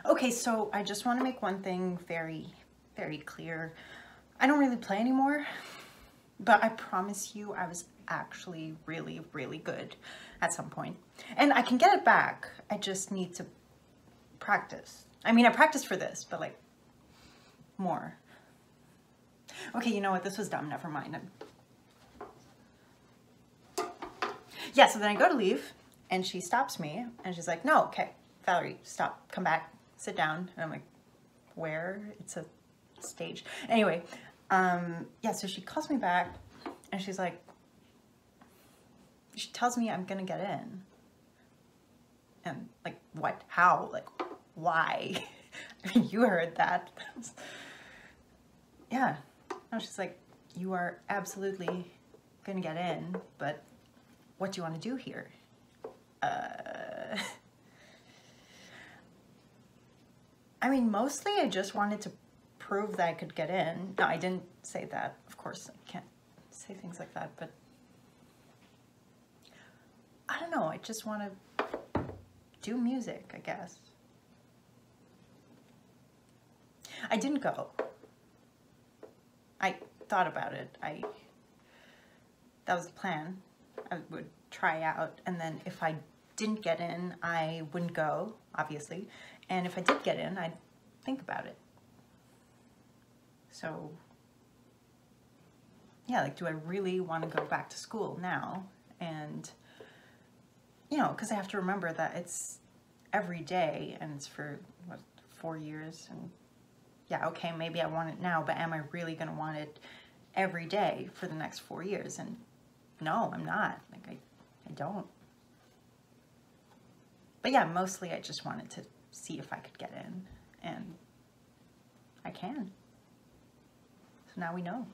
Okay, so I just want to make one thing very, very clear. I don't really play anymore, but I promise you I was actually really, really good at some point. And I can get it back. I just need to practice. I mean, I practiced for this, but like more. Okay, you know what? This was dumb. Never mind. Yeah, so then I go to leave and she stops me and she's like, no, okay, Valerie, stop, come back, sit down. And I'm like, where? It's a stage. Anyway, yeah, so she calls me back and she's like, she tells me I'm gonna get in. And like, what? How? Like, why? I mean, you heard that. Yeah. No, she's like, you are absolutely gonna get in, but what do you want to do here? I mean, mostly I just wanted to prove that I could get in. No, I didn't say that. Of course, I can't say things like that, but I don't know. I just want to do music, I guess. I didn't go. I thought about it. That was the plan. I would try out, and then if I didn't get in, I wouldn't go, obviously. And if I did get in, I'd think about it. So, yeah, like, do I really want to go back to school now? And, you know, because I have to remember that it's every day, and it's for, what, 4 years? And, yeah, okay, maybe I want it now, but am I really going to want it every day for the next 4 years? And no, I'm not. Like, I don't. But yeah, mostly I just wanted to see if I could get in, and I can. So now we know.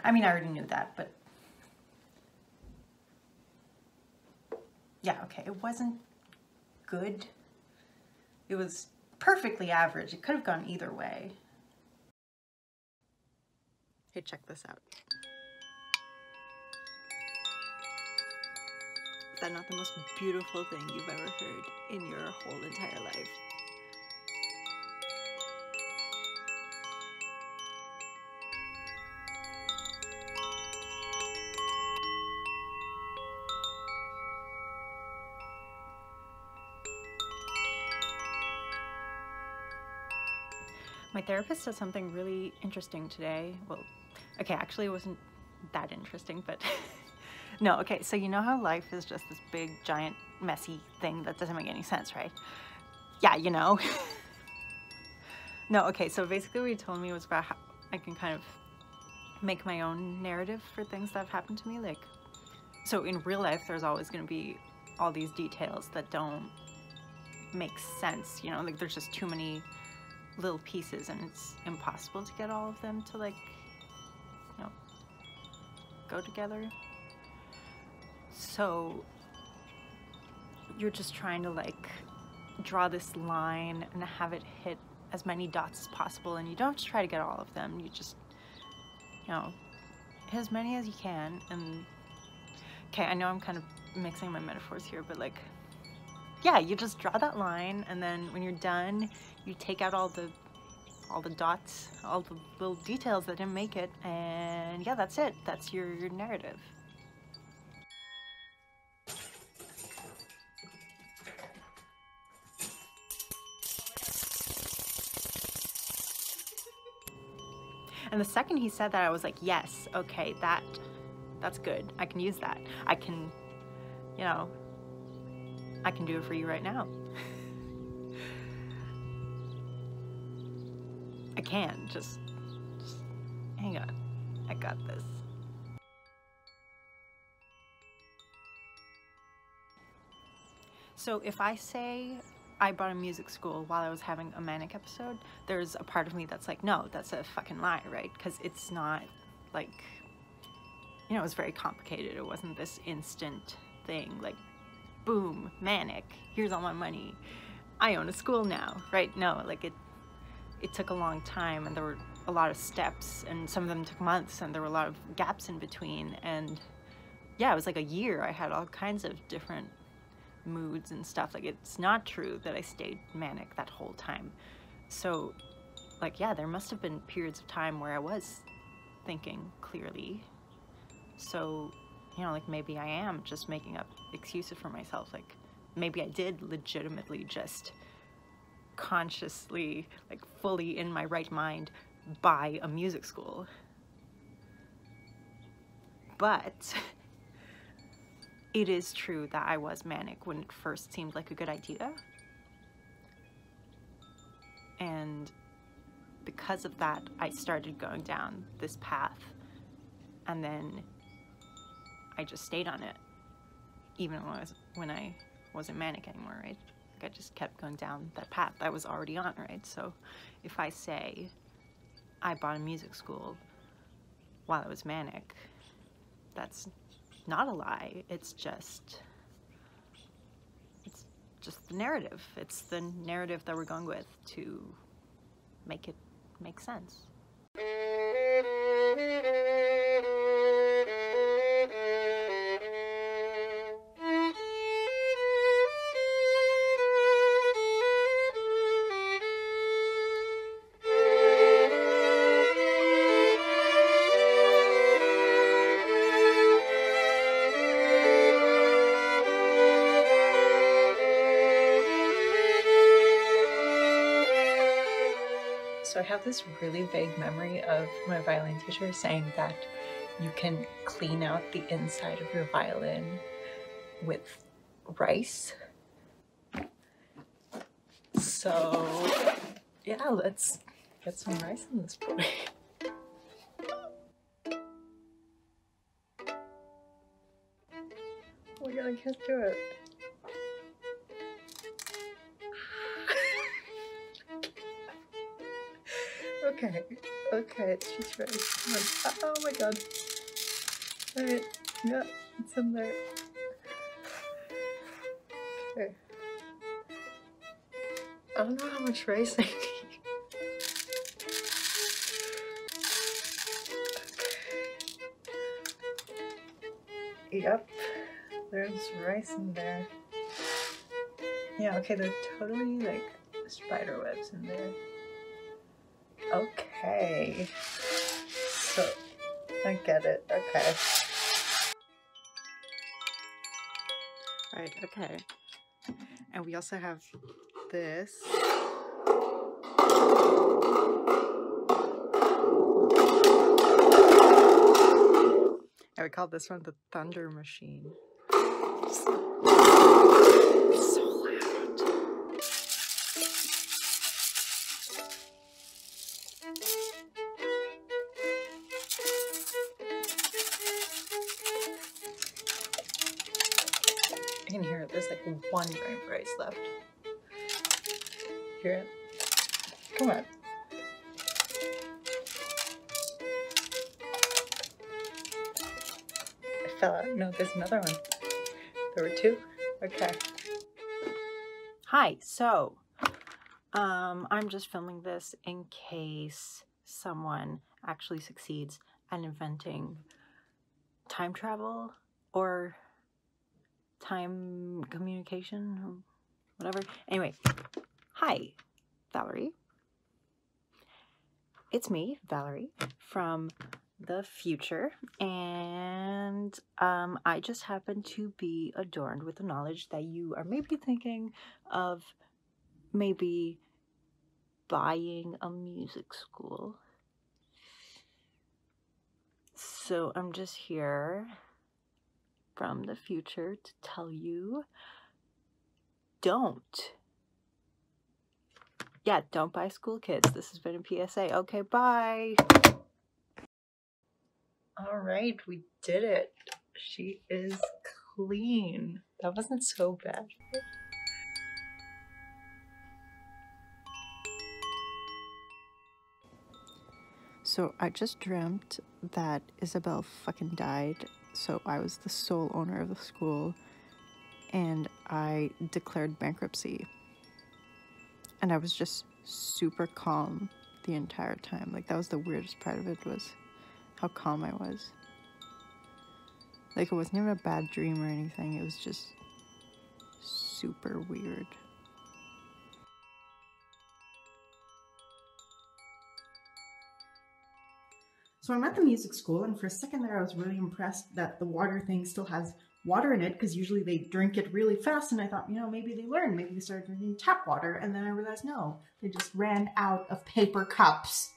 I mean, I already knew that, but yeah, okay, it wasn't good. It was perfectly average. It could have gone either way. Hey, check this out. Is that not the most beautiful thing you've ever heard in your whole entire life? My therapist said something really interesting today. Well, okay, actually it wasn't that interesting, but no, okay, so you know how life is just this big, giant, messy thing that doesn't make any sense, right? Yeah, you know. No, okay, so basically what he told me was about how I can kind of make my own narrative for things that have happened to me. Like, so in real life, there's always going to be all these details that don't make sense, you know, like there's just too many little pieces and it's impossible to get all of them to, like, you know, go together. So you're just trying to like draw this line and have it hit as many dots as possible, and you don't have to try to get all of them. You just, you know, hit as many as you can. And okay, I know I'm kind of mixing my metaphors here, but like, yeah, you just draw that line, and then when you're done, you take out all the dots, all the little details that didn't make it, and yeah, that's it. That's your narrative. And the second he said that, I was like, yes, okay, that's good. I can use that. I can, you know, I can do it for you right now. I can, just hang on. I got this. So if I say I bought a music school while I was having a manic episode, there's a part of me that's like, no, that's a fucking lie, right? Because it's not like, you know, it was very complicated. It wasn't this instant thing, like, boom, manic, here's all my money, I own a school now, right? No, like it took a long time, and there were a lot of steps, and some of them took months, and there were a lot of gaps in between. And yeah, it was like a year. I had all kinds of different moods and stuff. Like, it's not true that I stayed manic that whole time. So, like, yeah, there must have been periods of time where I was thinking clearly. So, you know, like, maybe I am just making up excuses for myself. Like, maybe I did legitimately just consciously, like, fully in my right mind buy a music school. But it is true that I was manic when it first seemed like a good idea. And because of that, I started going down this path, and then I just stayed on it, even when I wasn't manic anymore, right? Like, I just kept going down that path I was already on, right? So if I say I bought a music school while I was manic, that's not a lie. It's just the narrative. It's the narrative that we're going with to make it make sense. So I have this really vague memory of my violin teacher saying that you can clean out the inside of your violin with rice. So yeah, let's get some rice in this boy. Oh my god, I can't do it. Okay, she's ready. Come on. Oh my god. Alright, yeah, it's in there. Okay. I don't know how much rice I need. Yep, there's rice in there. Yeah, okay, there are totally like spider webs in there. Okay, so I get it. Okay. Right, okay. And we also have this. And we call this one the thunder machine. It's so loud. I can hear it. There's like one grain of rice left. Hear it? Come on. I fell out. No, there's another one. There were two? Okay. Hi, so I'm just filming this in case someone actually succeeds at inventing time travel or time communication or whatever. Anyway, hi, Valerie. It's me, Valerie, from the future, and I just happen to be adorned with the knowledge that you are maybe thinking of maybe buying a music school. So I'm just here from the future to tell you, don't. Yeah, don't buy school kids. This has been a PSA. Okay, bye. All right, we did it. She is clean. That wasn't so bad. So I just dreamt that Isabel fucking died. So I was the sole owner of the school and I declared bankruptcy. And I was just super calm the entire time. Like, that was the weirdest part of it, was how calm I was. Like, it wasn't even a bad dream or anything. It was just super weird. So I'm at the music school, and for a second there I was really impressed that the water thing still has water in it, because usually they drink it really fast, and I thought, maybe they learned, maybe they started drinking tap water, and then I realized no, they just ran out of paper cups.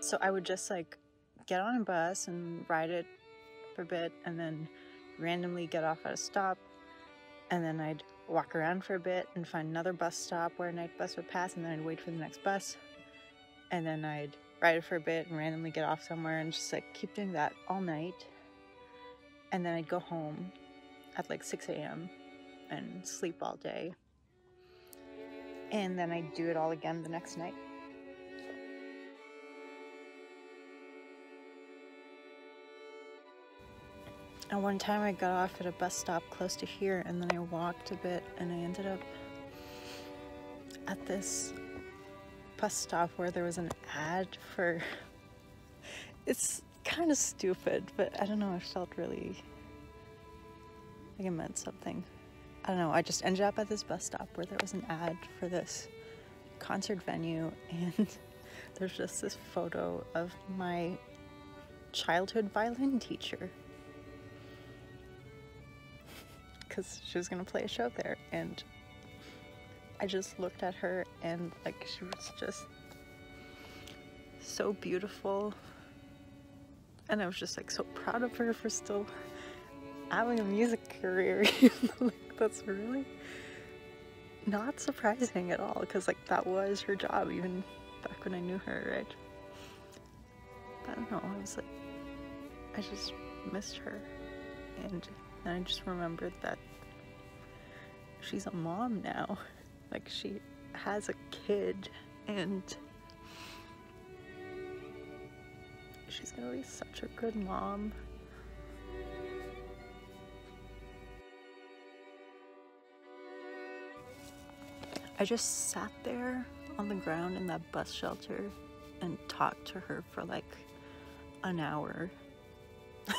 So I would just like get on a bus and ride it for a bit, and then randomly get off at a stop, and then I'd walk around for a bit and find another bus stop where a night bus would pass, and then I'd wait for the next bus, and then I'd ride it for a bit and randomly get off somewhere, and just like keep doing that all night. And then I'd go home at like 6 a.m. and sleep all day, and then I'd do it all again the next night. And one time I got off at a bus stop close to here, and then I walked a bit, and I ended up at this bus stop where there was an ad for, it's kind of stupid, but I don't know, it felt really like it meant something. I don't know, I just ended up at this bus stop where there was an ad for this concert venue, and there's just this photo of my childhood violin teacher, because she was gonna play a show there, and I just looked at her, and like she was just so beautiful, and I was just like so proud of her for still having a music career. Like, that's really not surprising at all, because like that was her job even back when I knew her, right? But I don't know, I was like, I just missed her, and I just remembered that she's a mom now. Like, she has a kid, and she's gonna be such a good mom. I just sat there on the ground in that bus shelter and talked to her for like an hour.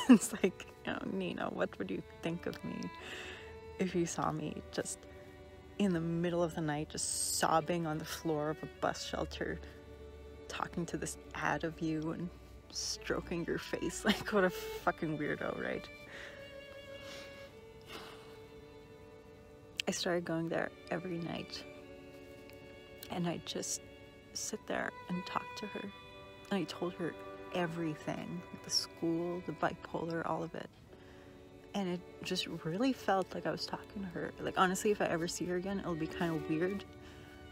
It's like, Nina, what would you think of me if you saw me just in the middle of the night, just sobbing on the floor of a bus shelter, talking to this ad of you and stroking your face? Like, what a fucking weirdo, right? I started going there every night, and I'd just sit there and talk to her, and I told her everything, the school, the bipolar, all of it. And it just really felt like I was talking to her. Like, honestly, if I ever see her again, it'll be kind of weird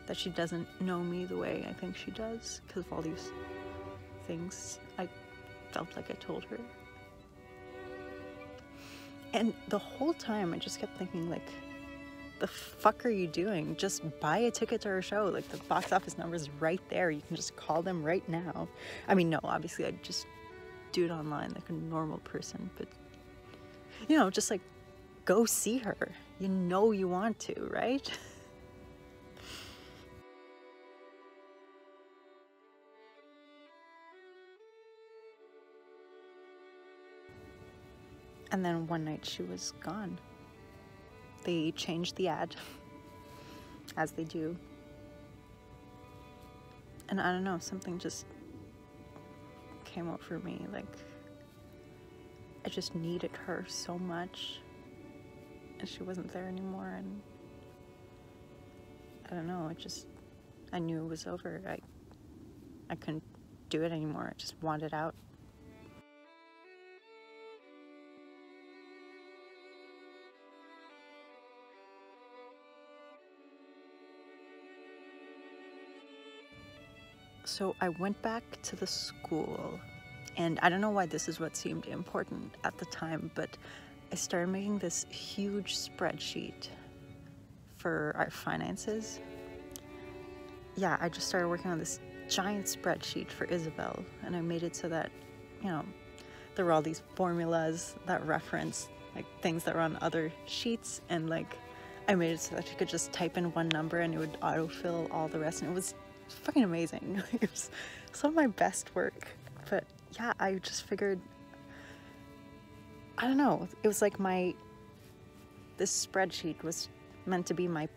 that she doesn't know me the way I think she does, because of all these things I felt like I told her. And the whole time I just kept thinking, like, the fuck are you doing? Just buy a ticket to her show. Like, the box office number is right there. You can just call them right now. I mean, no, obviously I'd just do it online like a normal person, but just like go see her. You want to, right? And then one night she was gone. They changed the ad, as they do. And I don't know, something just came over me, like I just needed her so much, and she wasn't there anymore, and I don't know, I knew it was over. I couldn't do it anymore. I just wanted out. So I went back to the school, and I don't know why this is what seemed important at the time, but I started making this huge spreadsheet for our finances. Yeah, I just started working on this giant spreadsheet for Isabel, and I made it so that, there were all these formulas that reference like things that were on other sheets, and like I made it so that you could just type in one number and it would autofill all the rest, and it was was fucking amazing. It was some of my best work. But yeah, I just figured, I don't know, it was like this spreadsheet was meant to be my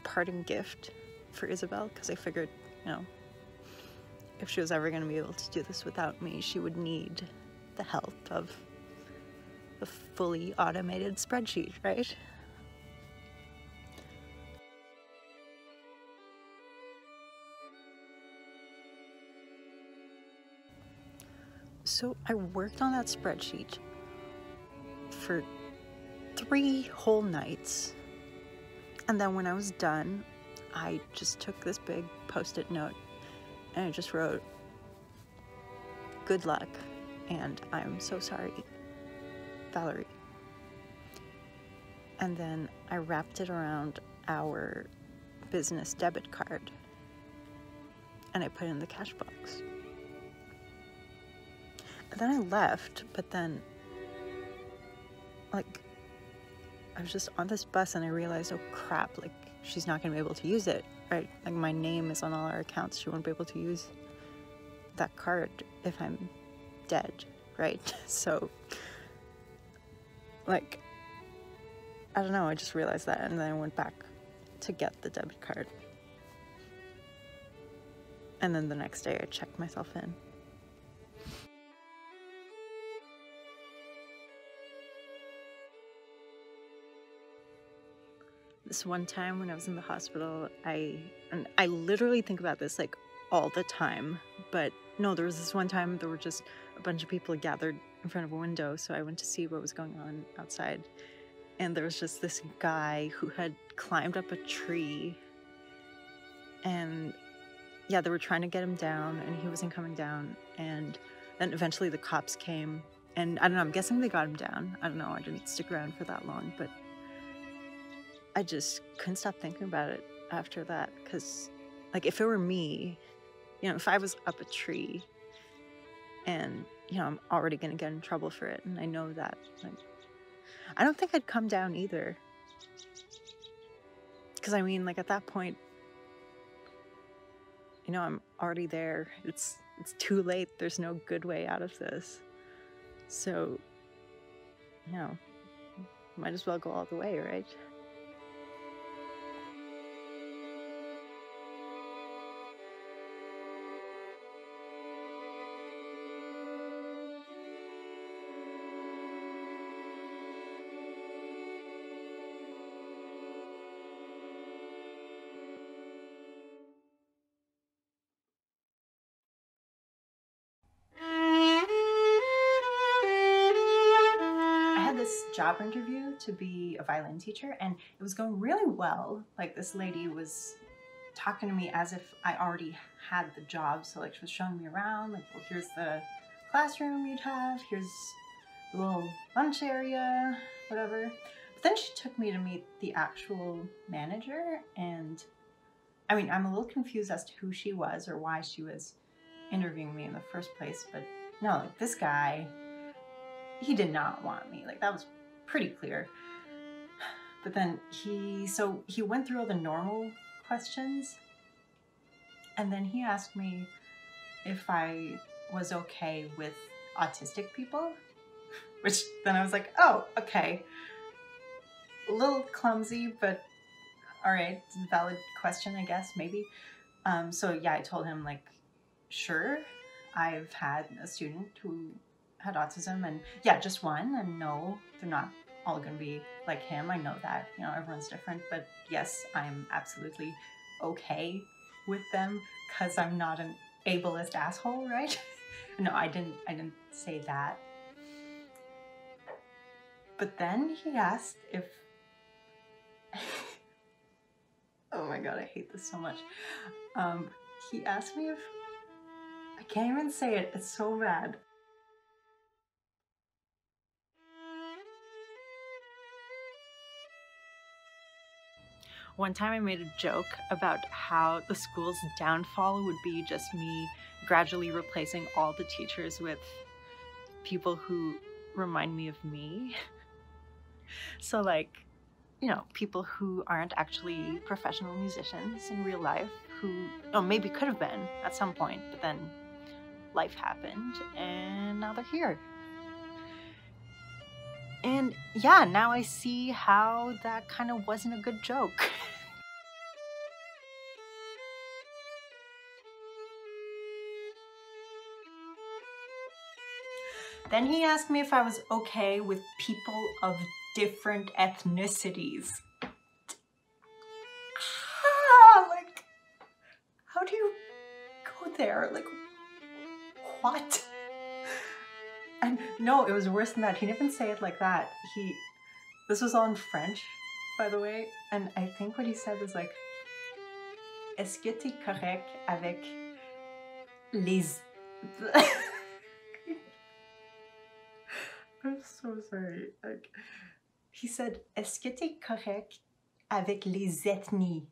parting gift for Isabel, because I figured, you know, if she was ever going to be able to do this without me, she would need the help of a fully automated spreadsheet, right? So I worked on that spreadsheet for 3 whole nights. And then when I was done, I just took this big post-it note and I just wrote, "Good luck, and I'm so sorry, Valerie." And then I wrapped it around our business debit card and I put it in the cash box. And then I left, but then, like, I was just on this bus and I realized, oh crap, like, she's not gonna be able to use it, right? Like, my name is on all our accounts. She won't be able to use that card if I'm dead, right? So, like, I don't know, I just realized that, and then I went back to get the debit card. And then the next day I checked myself in. This one time when I was in the hospital, I literally think about this like all the time, but no, there was this one time there were just a bunch of people gathered in front of a window, so I went to see what was going on outside, and there was just this guy who had climbed up a tree, and yeah, they were trying to get him down and he wasn't coming down, and then eventually the cops came, and I don't know, I'm guessing they got him down. I don't know, I didn't stick around for that long, but I just couldn't stop thinking about it after that, because, like, if it were me, you know, if I was up a tree and, you know, I'm already gonna get in trouble for it, and I know that, like, I don't think I'd come down either. Because, I mean, like, at that point, you know, I'm already there. It's too late. There's no good way out of this. So, you know, might as well go all the way, right? Job interview to be a violin teacher, and it was going really well. Like, this lady was talking to me as if I already had the job. So, like, she was showing me around, like, well, here's the classroom you'd have, here's the little lunch area, whatever. But then she took me to meet the actual manager, and I mean, I'm a little confused as to who she was or why she was interviewing me in the first place, but no, like, this guy, he did not want me. Like, that was pretty clear. But then he went through all the normal questions, and then he asked me if I was okay with autistic people, which then I was like, oh, okay. A little clumsy, but all right, valid question, I guess, maybe. So yeah, I told him, like, sure, I've had a student who had autism, and yeah, just one, and no, they're not all gonna be like him. I know that, you know, everyone's different, but yes, I'm absolutely okay with them because I'm not an ableist asshole, right? No, I didn't say that. But then he asked if oh my god, I hate this so much. He asked me if, I can't even say it, it's so bad. One time I made a joke about how the school's downfall would be just me gradually replacing all the teachers with people who remind me of me. So, like, you know, people who aren't actually professional musicians in real life, who, oh, maybe could have been at some point, but then life happened and now they're here. And yeah, now I see how that kind of wasn't a good joke. Then he asked me if I was okay with people of different ethnicities. Like, how do you go there? Like, what? And no, it was worse than that. He didn't even say it like that. This was all in French, by the way, and I think what he said was like, est-ce que t'es correct avec les... I'm so sorry. Like, he said, est-ce que t'es correct avec les ethnies?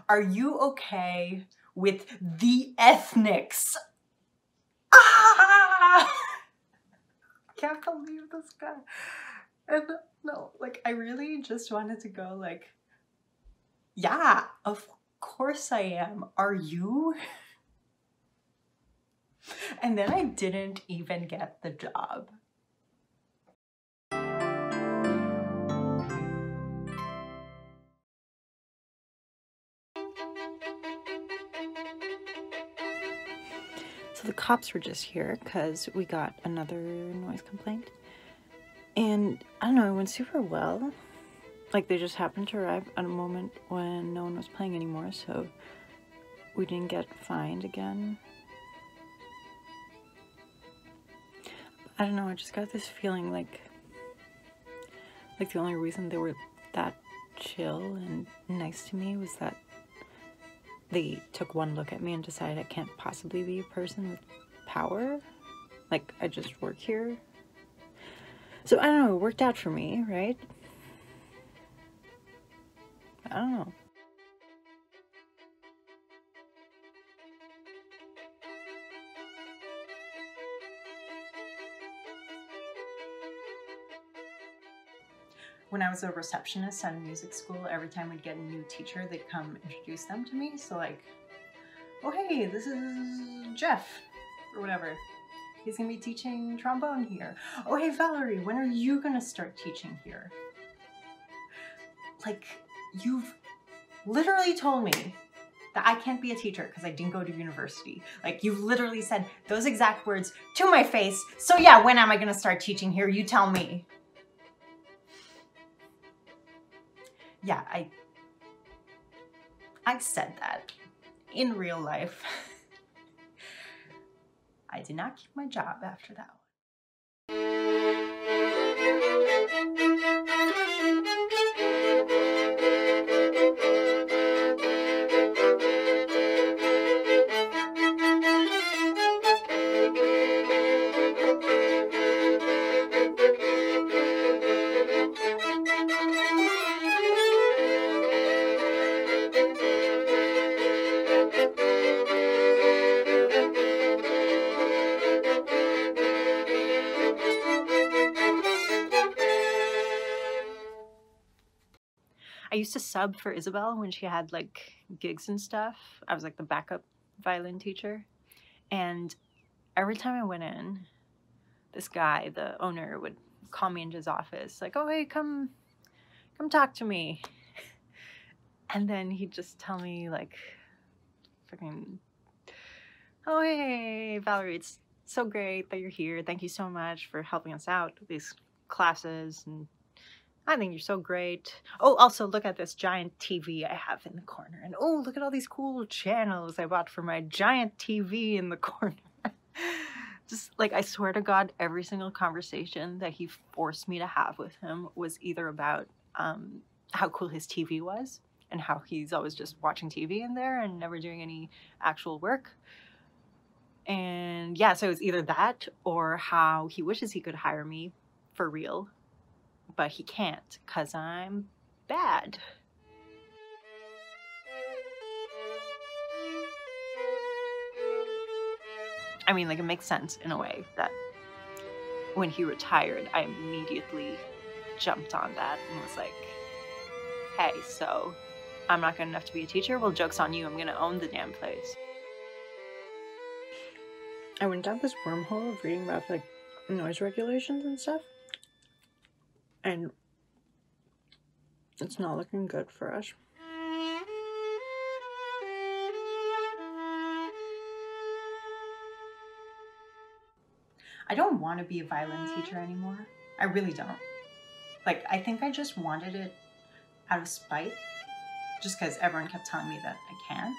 Are you okay with the ethnics? Ah! Can't believe this guy. And no, like, I really just wanted to go like, yeah, of course I am. Are you? And then I didn't even get the job. So the cops were just here because we got another noise complaint. And I don't know, it went super well. Like, they just happened to arrive at a moment when no one was playing anymore, so we didn't get fined again. I don't know, I just got this feeling like the only reason they were that chill and nice to me was that they took one look at me and decided I can't possibly be a person with power. Like, I just work here. So I don't know, it worked out for me, right? I don't know. When I was a receptionist at a music school, every time we'd get a new teacher, they'd come introduce them to me. So like, oh hey, this is Jeff, or whatever. He's gonna be teaching trombone here. Oh hey Valerie, when are you gonna start teaching here? Like, you've literally told me that I can't be a teacher because I didn't go to university. Like, you've literally said those exact words to my face. So yeah, when am I gonna start teaching here? You tell me. Yeah, I said that in real life. I did not keep my job after that one. I used to sub for Isabel when she had like gigs and stuff. I was like the backup violin teacher. And every time I went in, this guy, the owner, would call me into his office like, oh, hey, come talk to me. And then he'd just tell me like, fucking, oh, hey, Valerie, it's so great that you're here. Thank you so much for helping us out with these classes, and I think you're so great. Oh, also look at this giant TV I have in the corner. And oh, look at all these cool channels I bought for my giant TV in the corner. Just like, I swear to God, every single conversation that he forced me to have with him was either about how cool his TV was and how he's always just watching TV in there and never doing any actual work. And yeah, so it's either that or how he wishes he could hire me for real, but he can't because I'm bad. I mean, like, it makes sense in a way that when he retired, I immediately jumped on that and was like, hey, so I'm not good enough to be a teacher. Well, joke's on you. I'm gonna own the damn place. I went down this wormhole of reading about like noise regulations and stuff, and it's not looking good for us. I don't want to be a violin teacher anymore. I really don't. Like, I think I just wanted it out of spite, just because everyone kept telling me that I can't.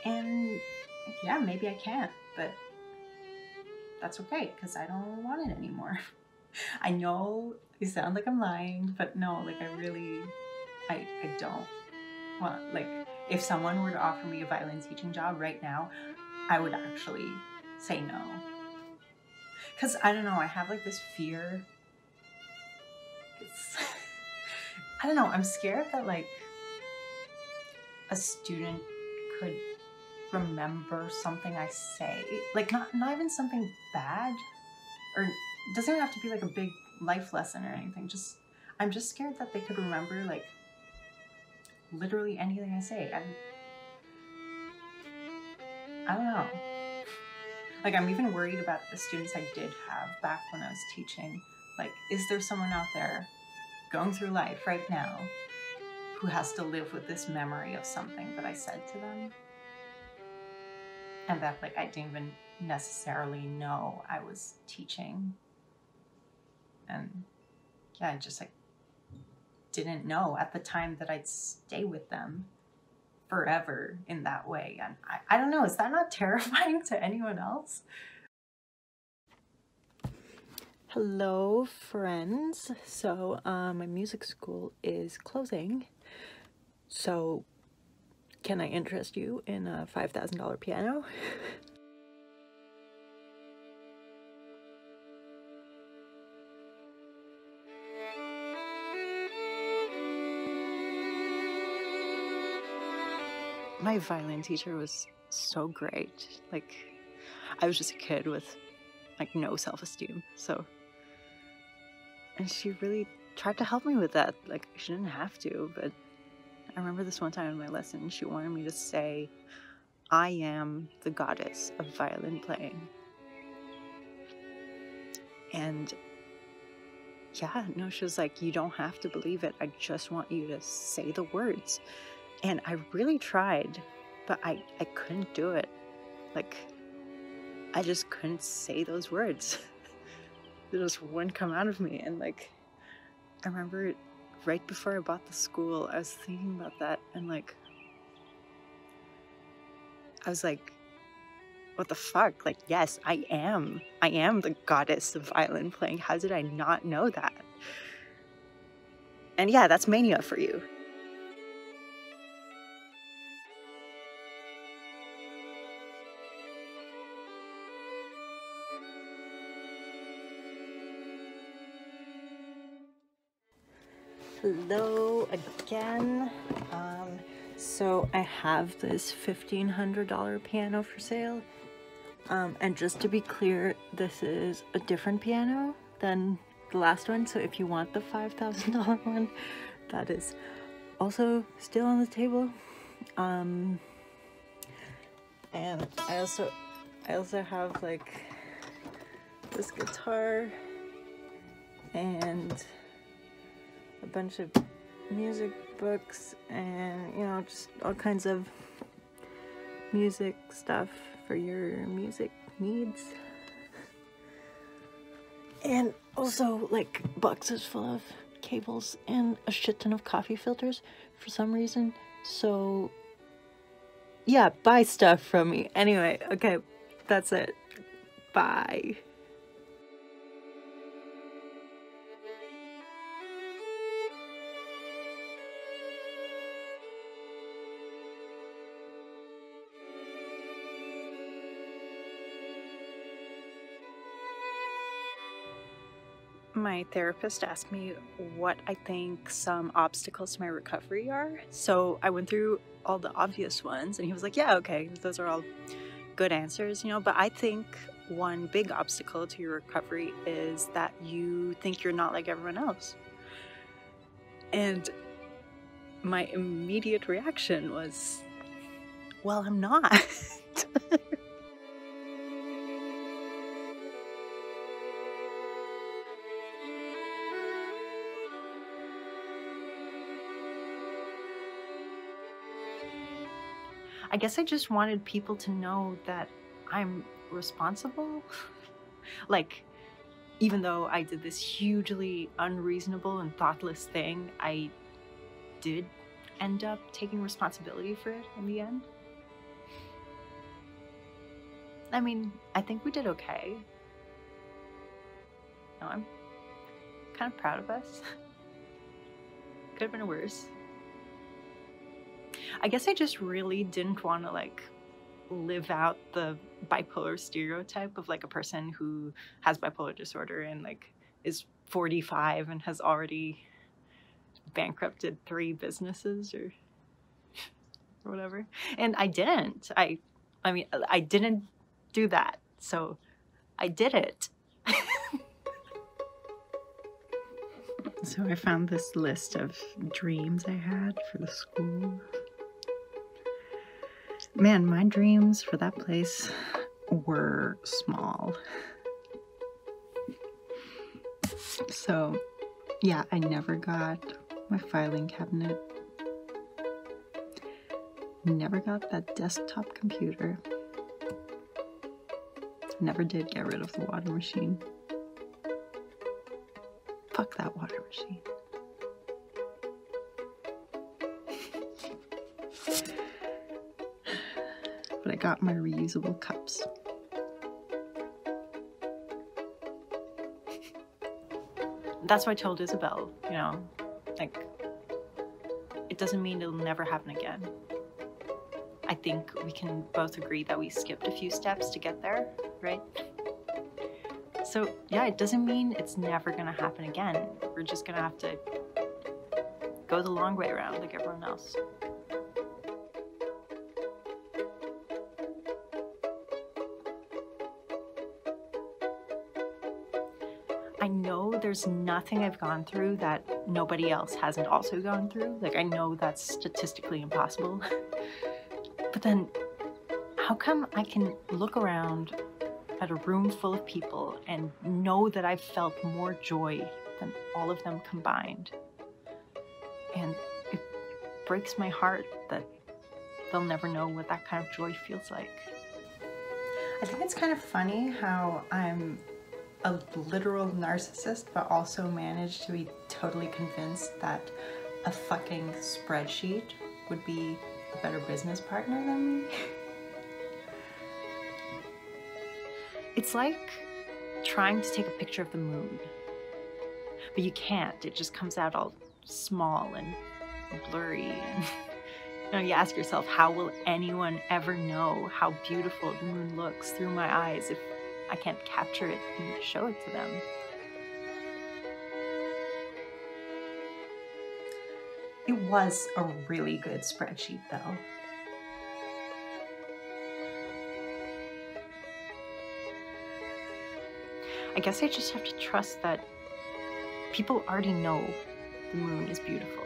And yeah, maybe I can't, but that's okay, because I don't want it anymore. I know I sound like I'm lying, but no, like I don't want, like, if someone were to offer me a violin teaching job right now, I would actually say no. Because I don't know, I have like this fear. I don't know, I'm scared that like a student could remember something I say, like not even something bad, or it doesn't have to be like a big life lesson or anything. Just I'm just scared that they could remember like literally anything I say. I don't know. Like, I'm even worried about the students I did have back when I was teaching. Like, is there someone out there going through life right now who has to live with this memory of something that I said to them? And that, like, I didn't even necessarily know I was teaching. And yeah, I just, like, didn't know at the time that I'd stay with them forever in that way. And I don't know, is that not terrifying to anyone else? Hello, friends. So, my music school is closing. So, can I interest you in a $5,000 piano? My violin teacher was so great. Like, I was just a kid with like no self-esteem, so, and she really tried to help me with that. Like, she didn't have to, but I remember this one time in my lesson, she wanted me to say, "I am the goddess of violin playing." And yeah, no, she was like, "You don't have to believe it. I just want you to say the words." And I really tried, but I couldn't do it. Like, I just couldn't say those words. They just wouldn't come out of me. And like, I remember right before I bought the school, I was thinking about that, and like, I was like, what the fuck? Like, yes, I am the goddess of violin playing. How did I not know that? And yeah, that's mania for you. Hello again. So I have this $1,500 piano for sale. And just to be clear, this is a different piano than the last one. So if you want the $5,000 one, that is also still on the table. And I also have like this guitar and a bunch of music books and, you know, just all kinds of music stuff for your music needs. And also like boxes full of cables and a shit ton of coffee filters for some reason. So yeah, buy stuff from me. Anyway, okay, that's it. Bye. My therapist asked me what I think some obstacles to my recovery are. So I went through all the obvious ones, and he was like, yeah, okay, those are all good answers, you know, but I think one big obstacle to your recovery is that you think you're not like everyone else. And my immediate reaction was, well, I'm not. I guess I just wanted people to know that I'm responsible. Like, even though I did this hugely unreasonable and thoughtless thing, I did end up taking responsibility for it in the end. I mean, I think we did okay. No, I'm kind of proud of us. Could have been worse. I guess I just really didn't want to like live out the bipolar stereotype of like a person who has bipolar disorder and like is 45 and has already bankrupted 3 businesses or whatever. And I didn't. I mean, I didn't do that. So I did it. So I found this list of dreams I had for the school. Man, my dreams for that place were small. So, yeah, I never got my filing cabinet. Never got that desktop computer. Never did get rid of the water machine. Fuck that water machine. But I got my reusable cups. That's why I told Isabel, you know, like, it doesn't mean it'll never happen again. I think we can both agree that we skipped a few steps to get there, right? So yeah, it doesn't mean it's never gonna happen again. We're just gonna have to go the long way around like everyone else. I know there's nothing I've gone through that nobody else hasn't also gone through. Like, I know that's statistically impossible. But then, how come I can look around at a room full of people and know that I've felt more joy than all of them combined? And it breaks my heart that they'll never know what that kind of joy feels like. I think it's kind of funny how I'm a literal narcissist, but also managed to be totally convinced that a fucking spreadsheet would be a better business partner than me. It's like trying to take a picture of the moon, but you can't. It just comes out all small and blurry, and you know, you ask yourself, how will anyone ever know how beautiful the moon looks through my eyes if I can't capture it and show it to them? It was a really good spreadsheet, though. I guess I just have to trust that people already know the moon is beautiful.